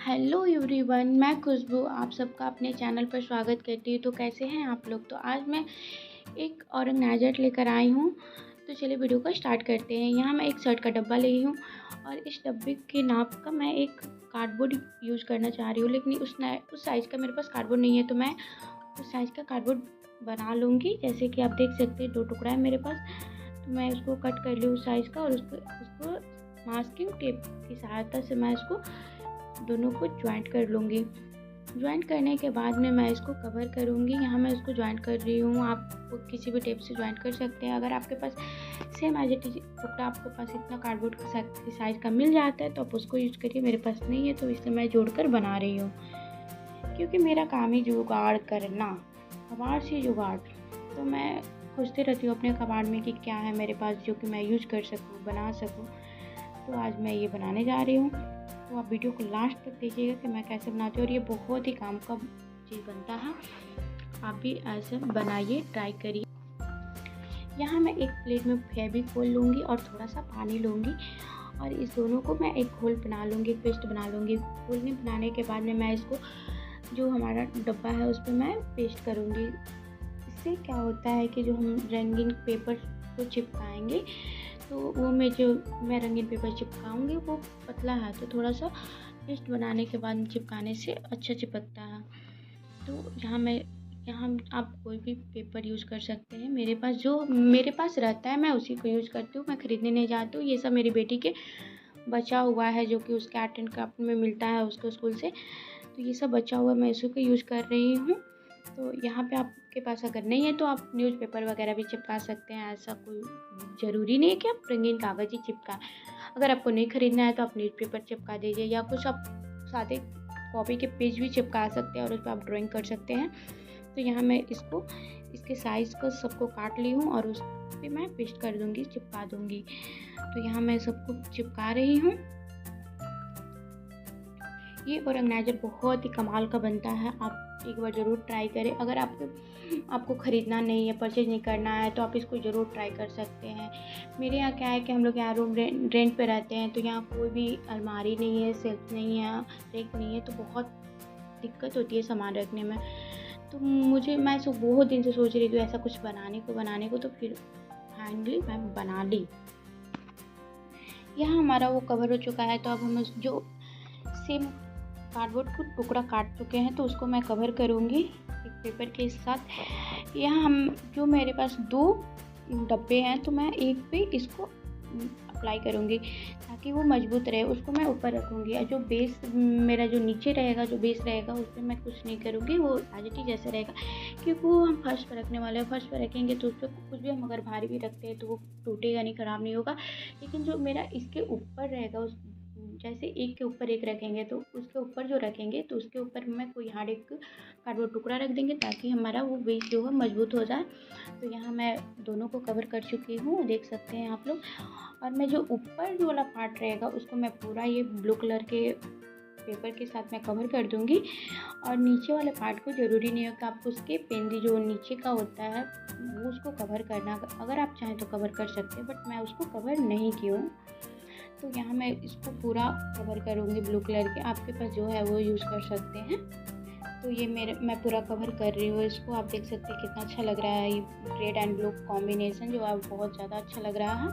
Hello everyone, मैं खुशबू आप सबका अपने चैनल पर स्वागत करती हूँ। तो कैसे हैं आप लोग। तो आज मैं एक ऑर्गेनाइजर लेकर आई हूँ। तो चलिए वीडियो को स्टार्ट करते हैं। यहाँ मैं एक शर्ट का डब्बा ली हूँ और इस डब्बे के नाप का मैं एक कार्डबोर्ड यूज़ करना चाह रही हूँ, लेकिन उस साइज़ का मेरे पास कार्डबोर्ड नहीं है। तो मैं उस साइज़ का कार्डबोर्ड बना लूँगी। जैसे कि आप देख सकते हैं 2 टुकड़ा है मेरे पास। तो मैं उसको कट कर लूँ उस साइज़ का और उसको मास्किंग टेप की सहायता से मैं इसको दोनों को जॉइंट कर लूँगी। जॉइंट करने के बाद में मैं इसको कवर करूँगी। यहाँ मैं इसको जॉइंट कर रही हूँ। आप किसी भी टेप से जॉइंट कर सकते हैं। अगर आपके पास सेम एज इट इज टुकड़ा आपके पास इतना कार्डबोर्ड की साइज़ का मिल जाता है तो आप उसको यूज़ करिए। मेरे पास नहीं है तो इसलिए मैं जोड़कर बना रही हूँ, क्योंकि मेरा काम ही जुगाड़ करना, कबाड़ से जुगाड़। तो मैं खोजती रहती हूँ अपने कबाड़ में कि क्या है मेरे पास जो कि मैं यूज़ कर सकूँ, बना सकूँ। तो आज मैं ये बनाने जा रही हूँ। तो आप वीडियो को लास्ट तक देखिएगा कि मैं कैसे बनाती हूँ, और ये बहुत ही काम का चीज़ बनता है। आप भी ऐसे बनाइए, ट्राई करिए। यहाँ मैं एक प्लेट में फेविकोल लूँगी और थोड़ा सा पानी लूँगी और इस दोनों को मैं एक घोल बना लूँगी, पेस्ट बना लूँगी। घोल बनाने के बाद में मैं इसको जो हमारा डब्बा है उस पर मैं पेस्ट करूँगी। इससे क्या होता है कि जो हम रंगीन पेपर को चिपकाएंगे तो वो मैं रंगीन पेपर चिपकाऊंगी वो पतला है, तो थोड़ा सा पेस्ट बनाने के बाद चिपकाने से अच्छा चिपकता है। तो यहाँ आप कोई भी पेपर यूज़ कर सकते हैं। मेरे पास रहता है मैं उसी को यूज़ करती हूँ। मैं ख़रीदने नहीं जाती हूँ। ये सब मेरी बेटी के बचा हुआ है जो कि उसके आर्ट एंड क्राफ्ट में मिलता है उसको स्कूल से। तो ये सब बचा हुआ मैं इसी को यूज़ कर रही हूँ। तो यहाँ पे आपके पास अगर नहीं है तो आप न्यूज़पेपर वगैरह भी चिपका सकते हैं। ऐसा कोई ज़रूरी नहीं है कि आप रंगीन कागज़ ही चिपकाएं। अगर आपको नहीं ख़रीदना है तो आप न्यूज़पेपर चिपका दीजिए, या कुछ आप सादे कॉपी के पेज भी चिपका सकते हैं और उस पर आप ड्राइंग कर सकते हैं। तो यहाँ मैं इसके साइज़ को सबको काट ली हूँ और उस पर मैं पेस्ट कर दूँगी, चिपका दूँगी। तो यहाँ मैं सबको चिपका रही हूँ। ये ऑर्गेनाइजर बहुत ही कमाल का बनता है। आप एक बार ज़रूर ट्राई करें। अगर आपको ख़रीदना नहीं है, परचेज नहीं करना है तो आप इसको ज़रूर ट्राई कर सकते हैं। मेरे यहाँ क्या है कि हम लोग यहाँ रूम रेंट पे रहते हैं, तो यहाँ कोई भी अलमारी नहीं है, शेल्फ नहीं है, रैक नहीं है, तो बहुत दिक्कत होती है सामान रखने में। तो मैं बहुत दिन से सोच रही थी ऐसा कुछ बनाने को, तो फिर फाइनली मैं बना ली। यहाँ हमारा वो कवर हो चुका है। तो अब हम जो सेम कार्डबोर्ड को टुकड़ा काट चुके हैं तो उसको मैं कवर करूँगी एक पेपर के साथ। यहाँ जो मेरे पास 2 डब्बे हैं तो मैं एक पे इसको अप्लाई करूँगी ताकि वो मजबूत रहे। उसको मैं ऊपर रखूँगी और जो बेस मेरा जो नीचे रहेगा, जो बेस रहेगा उस पर मैं कुछ नहीं करूँगी, वो एज इट इज जैसे रहेगा, क्योंकि वो हम फर्श पर रखने वाले हैं। फर्श पर रखेंगे तो उस पर कुछ भी हम अगर भारी भी रखते हैं तो वो टूटेगा नहीं, ख़राब नहीं होगा। लेकिन जो मेरा इसके ऊपर रहेगा, जैसे एक के ऊपर एक रखेंगे तो उसके ऊपर जो रखेंगे तो उसके ऊपर मैं कोई हार्ड एक कार्डबोर्ड टुकड़ा रख देंगे ताकि हमारा वो बेस जो है मजबूत हो जाए। तो यहाँ मैं दोनों को कवर कर चुकी हूँ, देख सकते हैं आप लोग। और मैं जो ऊपर जो वाला पार्ट रहेगा उसको मैं पूरा ये ब्लू कलर के पेपर के साथ मैं कवर कर दूँगी। और नीचे वाले पार्ट को ज़रूरी नहीं है कि आप उसके पेंदी जो नीचे का होता है वो उसको कवर करना, अगर आप चाहें तो कवर कर सकते हैं, बट मैं उसको कवर नहीं की हूँ। तो यहाँ मैं इसको पूरा कवर करूँगी ब्लू कलर के, आपके पास जो है वो यूज़ कर सकते हैं। तो ये मैं पूरा कवर कर रही हूँ इसको। आप देख सकते हैं कितना अच्छा लग रहा है ये रेड एंड ब्लू कॉम्बिनेशन, जो है बहुत ज़्यादा अच्छा लग रहा है।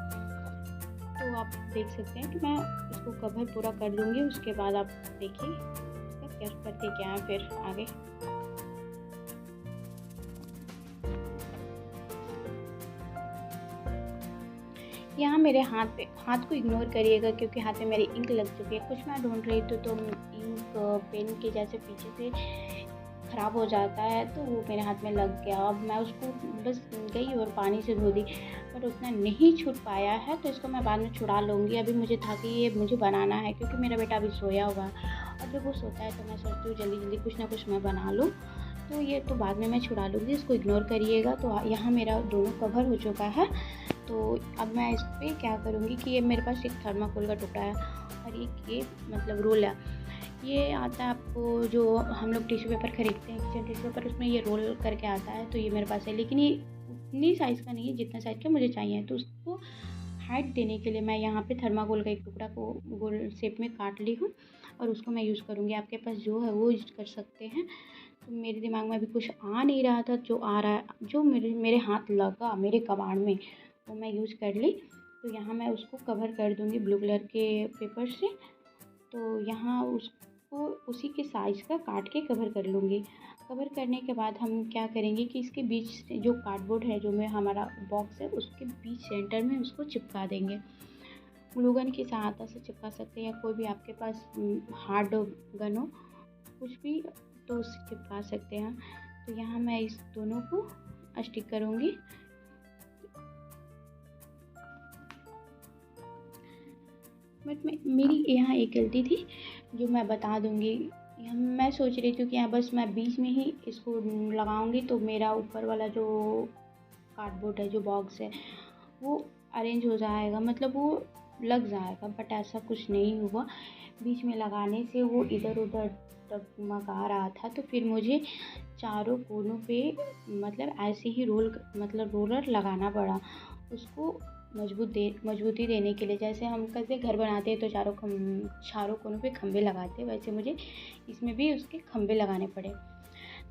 तो आप देख सकते हैं कि मैं इसको कवर पूरा कर लूँगी। उसके बाद आप देखिए इसका क्या करते क्या है फिर आगे। यहाँ मेरे हाथ को इग्नोर करिएगा क्योंकि हाथ में मेरी इंक लग चुकी है। कुछ मैं ढूंढ रही थी तो इंक पेन के जैसे पीछे से ख़राब हो जाता है तो वो मेरे हाथ में लग गया। अब मैं उसको बस गई और पानी से धो दी, पर उतना नहीं छूट पाया है, तो इसको मैं बाद में छुड़ा लूँगी। अभी मुझे था कि ये मुझे बनाना है क्योंकि मेरा बेटा अभी सोया हुआ है और जब वो सोता है तो मैं सोचती हूँ जल्दी जल्दी कुछ ना कुछ मैं बना लूँ। तो ये तो बाद में मैं छुड़ा लूँगी, इसको इग्नोर करिएगा। तो यहाँ मेरा दोनों कवर हो चुका है। तो अब मैं इस पर क्या करूँगी कि ये मेरे पास एक थर्माकोल का टुकड़ा है और ये मतलब रोल है। ये आता है आपको जो हम लोग टिश्यू पेपर ख़रीदते हैं, किचन टिश्यू पेपर, उसमें ये रोल करके आता है। तो ये मेरे पास है, लेकिन ये उतनी साइज़ का नहीं है जितना साइज़ का मुझे चाहिए। तो उसको हाइट देने के लिए मैं यहाँ पे थर्माकोल का एक टुकड़ा को गोल शेप में काट ली हूँ और उसको मैं यूज़ करूँगी। आपके पास जो है वो यूज़ कर सकते हैं। तो मेरे दिमाग में अभी कुछ आ नहीं रहा था, जो आ रहा है, जो मेरे हाथ लगा मेरे कबाड़ में, वो मैं यूज़ कर ली। तो यहाँ मैं उसको कवर कर दूँगी ब्लू कलर के पेपर से। तो यहाँ उसको उसी के साइज़ का काट के कवर कर लूँगी। कवर करने के बाद हम क्या करेंगे कि इसके बीच से जो कार्डबोर्ड है, जो में हमारा बॉक्स है, उसके बीच सेंटर में उसको चिपका देंगे। ग्लू गन की सहायता से चिपका सकते हैं, या कोई भी आपके पास हार्ड गन हो, कुछ भी, तो उससे चिपका सकते हैं। तो यहाँ मैं इस दोनों को स्टिक करूँगी। बट मेरी यहाँ एक गलती थी जो मैं बता दूँगी। मैं सोच रही थी कि यहाँ बस मैं बीच में ही इसको लगाऊँगी तो मेरा ऊपर वाला जो कार्डबोर्ड है, जो बॉक्स है, वो अरेंज हो जाएगा, मतलब वो लग जाएगा। बट ऐसा कुछ नहीं हुआ। बीच में लगाने से वो इधर उधर डगमगा रहा था। तो फिर मुझे चारों कोनों पे मतलब ऐसे ही रोलर लगाना पड़ा उसको मजबूती देने के लिए। जैसे हम कैसे घर बनाते हैं तो चारों कोनों पे खंभे लगाते हैं, वैसे मुझे इसमें भी उसके खंभे लगाने पड़े।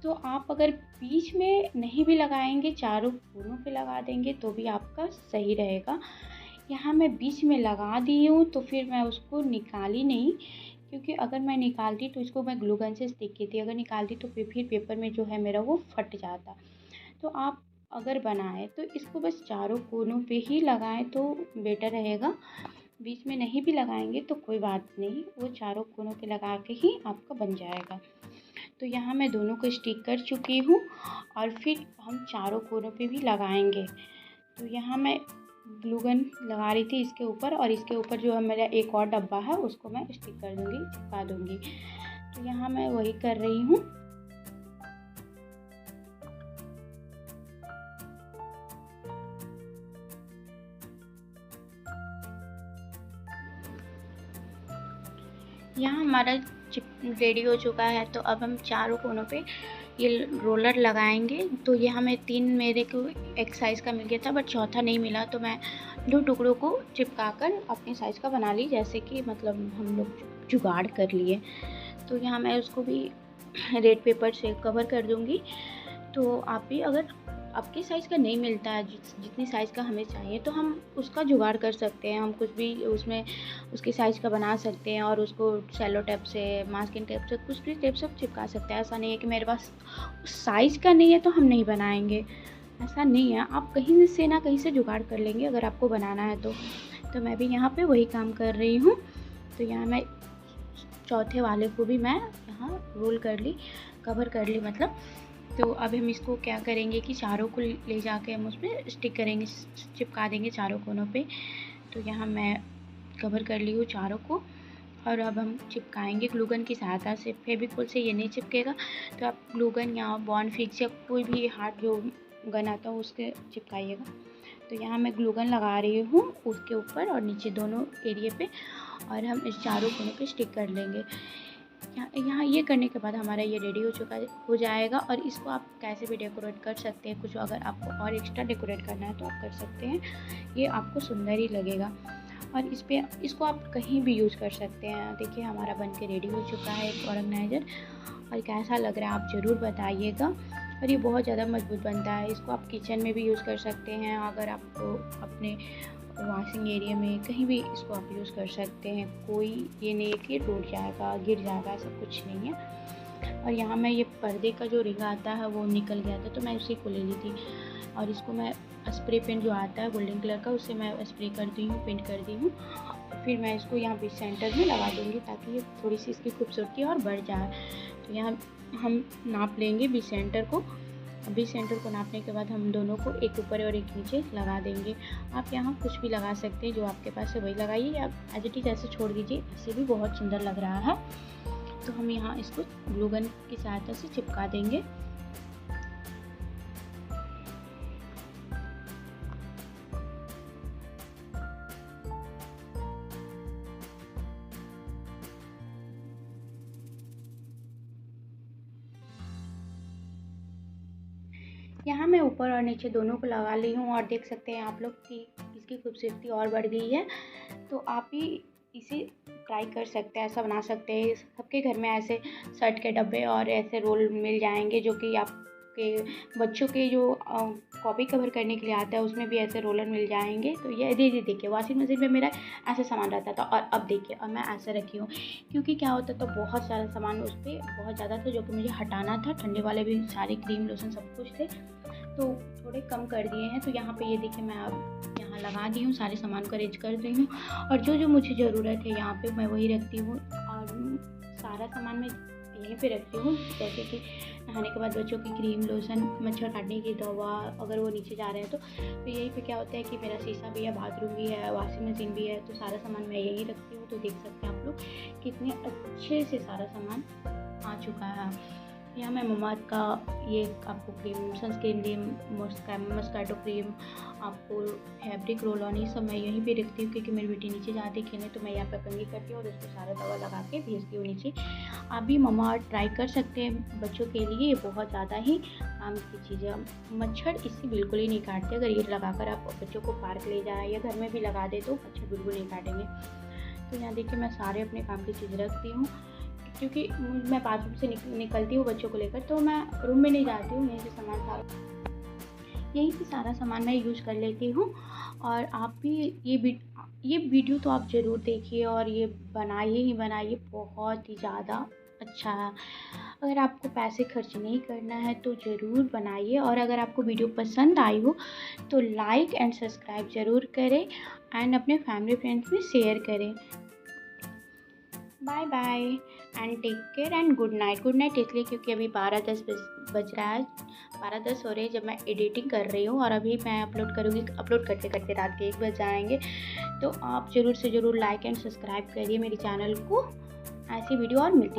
तो आप अगर बीच में नहीं भी लगाएंगे, चारों कोनों पे लगा देंगे तो भी आपका सही रहेगा। यहाँ मैं बीच में लगा दी हूँ, तो फिर मैं उसको निकाली नहीं, क्योंकि अगर मैं निकालती तो इसको मैं ग्लू गन से स्टिक की थी। अगर निकालती तो फिर पेपर में जो है मेरा वो फट जाता। तो आप अगर बनाएं तो इसको बस चारों कोनों पे ही लगाएं तो बेटर रहेगा। बीच में नहीं भी लगाएंगे तो कोई बात नहीं, वो चारों कोनों पे लगा के ही आपका बन जाएगा। तो यहाँ मैं दोनों को स्टिक कर चुकी हूँ और फिर हम चारों कोनों पे भी लगाएंगे। तो यहाँ मैं ग्लू गन लगा रही थी इसके ऊपर, और इसके ऊपर जो है मेरा एक और डब्बा है उसको मैं स्टिक कर दूँगी, चिपका दूँगी। तो यहाँ मैं वही कर रही हूँ। यहाँ हमारा चिप रेडी हो चुका है। तो अब हम चारों कोनों पे ये रोलर लगाएंगे। तो ये हमें 3 मेरे को एक साइज़ का मिल गया था, बट चौथा नहीं मिला, तो मैं 2 टुकड़ों को चिपका कर अपने साइज़ का बना ली, जैसे कि मतलब हम लोग जुगाड़ कर लिए। तो यहाँ मैं उसको भी रेड पेपर से कवर कर दूँगी। तो आप भी अगर आपके साइज़ का नहीं मिलता है, जितनी साइज़ का हमें चाहिए, तो हम उसका जुगाड़ कर सकते हैं। हम कुछ भी उसमें उसके साइज़ का बना सकते हैं और उसको सेलो टेप से, मास्किंग टेप से, कुछ भी टेप से चिपका सकते हैं। ऐसा नहीं है कि मेरे पास साइज़ का नहीं है तो हम नहीं बनाएंगे, ऐसा नहीं है। आप कहीं से ना कहीं से जुगाड़ कर लेंगे अगर आपको बनाना है तो मैं भी यहाँ पे वही काम कर रही हूँ। तो यहाँ मैं चौथे वाले को भी मैं यहाँ रोल कर ली, कवर कर ली मतलब। तो अब हम इसको क्या करेंगे कि चारों को ले जाके हम उसमें स्टिक करेंगे, चिपका देंगे चारों कोनों पे। तो यहाँ मैं कवर कर ली हूँ चारों को, और अब हम चिपकाएंगे ग्लू गन की सहायता से। फेविकोल से ये नहीं चिपकेगा, तो आप ग्लू गन या बॉन्ड फिक्स या कोई भी हार्ड जो गन आता हो उसके चिपकाइएगा। तो यहाँ मैं ग्लू गन लगा रही हूँ उसके ऊपर और नीचे दोनों एरिया पे, और हम इस चारों कोनों पे स्टिक कर लेंगे। यहाँ ये करने के बाद हमारा ये रेडी हो जाएगा। और इसको आप कैसे भी डेकोरेट कर सकते हैं, कुछ अगर आपको और एक्स्ट्रा डेकोरेट करना है तो आप कर सकते हैं, ये आपको सुंदर ही लगेगा। और इसको आप कहीं भी यूज़ कर सकते हैं। देखिए हमारा बन के रेडी हो चुका है एक ऑर्गेनाइज़र, और कैसा लग रहा है आप ज़रूर बताइएगा। और ये बहुत ज़्यादा मजबूत बनता है, इसको आप किचन में भी यूज़ कर सकते हैं। अगर आपको अपने वॉशिंग एरिया में कहीं भी इसको आप यूज़ कर सकते हैं। कोई ये नहीं है कि टूट जाएगा, गिर जाएगा, ऐसा कुछ नहीं है। और यहाँ मैं ये पर्दे का जो रिंग आता है वो निकल गया था, तो मैं उसी को ले ली थी। और इसको मैं स्प्रे पेंट जो आता है गोल्डन कलर का, उससे मैं स्प्रे कर दी हूँ, पेंट कर दी हूँ। फिर मैं इसको यहाँ बीच सेंटर में लगा दूँगी ताकि ये थोड़ी सी इसकी खूबसूरती और बढ़ जाए। तो यहाँ हम नाप लेंगे बीच सेंटर को। बीच सेंटर को नापने के बाद हम दोनों को एक ऊपर और एक नीचे लगा देंगे। आप यहाँ कुछ भी लगा सकते हैं, जो आपके पास है वही लगाइए, या एज इट इज़ ऐसे छोड़ दीजिए, इससे भी बहुत सुंदर लग रहा है। तो हम यहाँ इसको ग्लू गन की सहायता से चिपका देंगे। यहाँ मैं ऊपर और नीचे दोनों को लगा ली हूँ, और देख सकते हैं आप लोग कि इसकी खूबसूरती और बढ़ गई है। तो आप भी इसे ट्राई कर सकते हैं, ऐसा बना सकते हैं। सबके घर में ऐसे शर्ट के डब्बे और ऐसे रोल मिल जाएंगे जो कि आपके बच्चों के जो कॉपी कवर करने के लिए आता है उसमें भी ऐसे रोलर मिल जाएंगे। तो ये देखिए वॉशिंग मशीन में मेरा ऐसा सामान रहता था और अब देखिए अब मैं ऐसे रखी हूँ, क्योंकि क्या होता था बहुत सारा सामान उस पर बहुत ज़्यादा था जो कि मुझे हटाना था। ठंडे वाले भी सारे क्रीम लोशन सब कुछ थे तो थोड़े कम कर दिए हैं। तो यहाँ पे ये देखिए मैं अब यहाँ लगा दी हूँ, सारे सामान को अरेंज कर दी हूँ और जो मुझे ज़रूरत है यहाँ पे मैं वही रखती हूँ और सारा सामान मैं यहीं पे रखती हूँ। जैसे कि नहाने के बाद बच्चों की क्रीम लोशन, मच्छर काटने की दवा अगर वो नीचे जा रहे हैं तो यहीं पे क्या होता है कि मेरा शीशा भी है, बाथरूम भी है, वॉशिंग मशीन भी है, तो सारा सामान मैं यहीं रखती हूँ। तो देख सकते हैं आप लोग कितने अच्छे से सारा सामान आ चुका है। यहाँ मैं ममाअर्थ का ये आपको क्रीम, सनस्क्रीन क्रीम, मस्काटो क्रीम, आपको फैब्रिक रोल ऑन, ये सब मैं यहीं पे रखती हूँ क्योंकि मेरी बेटी नीचे जाती है खेलने तो मैं यहाँ पे कंघी करती हूँ और उसको सारा दवा लगा के भेजती हूँ नीचे। आप भी ममाअर्थ ट्राई कर सकते हैं बच्चों के लिए, ये बहुत ज़्यादा ही काम की चीज़ है। मच्छर इससे बिल्कुल ही नहीं काटते। अगर ये लगाकर आप बच्चों को पार्क ले जाए या घर में भी लगा दे तो मच्छर बिल्कुल नहीं काटेंगे। तो यहाँ देखिए मैं सारे अपने काम की चीज़ रखती हूँ, क्योंकि मैं बाथरूम से निकलती हूँ बच्चों को लेकर तो मैं रूम में नहीं जाती हूँ, यहीं से सारा सामान मैं यूज़ कर लेती हूँ। और आप भी ये वीडियो तो आप ज़रूर देखिए और ये बनाइए, बहुत ही ज़्यादा अच्छा है। अगर आपको पैसे खर्च नहीं करना है तो ज़रूर बनाइए और अगर आपको वीडियो पसंद आई हो तो लाइक एंड सब्सक्राइब ज़रूर करें एंड अपने फैमिली फ्रेंड्स में शेयर करें। Bye bye and take care and good night इसलिए क्योंकि अभी 12:10 बज रहा है, 12:10 हो रहे हैं जब मैं एडिटिंग कर रही हूँ और अभी मैं अपलोड करूँगी। अपलोड करते करते रात के 1 बज जाएंगे। तो आप ज़रूर से ज़रूर लाइक एंड सब्सक्राइब करिए मेरे चैनल को, ऐसी वीडियो और मिलती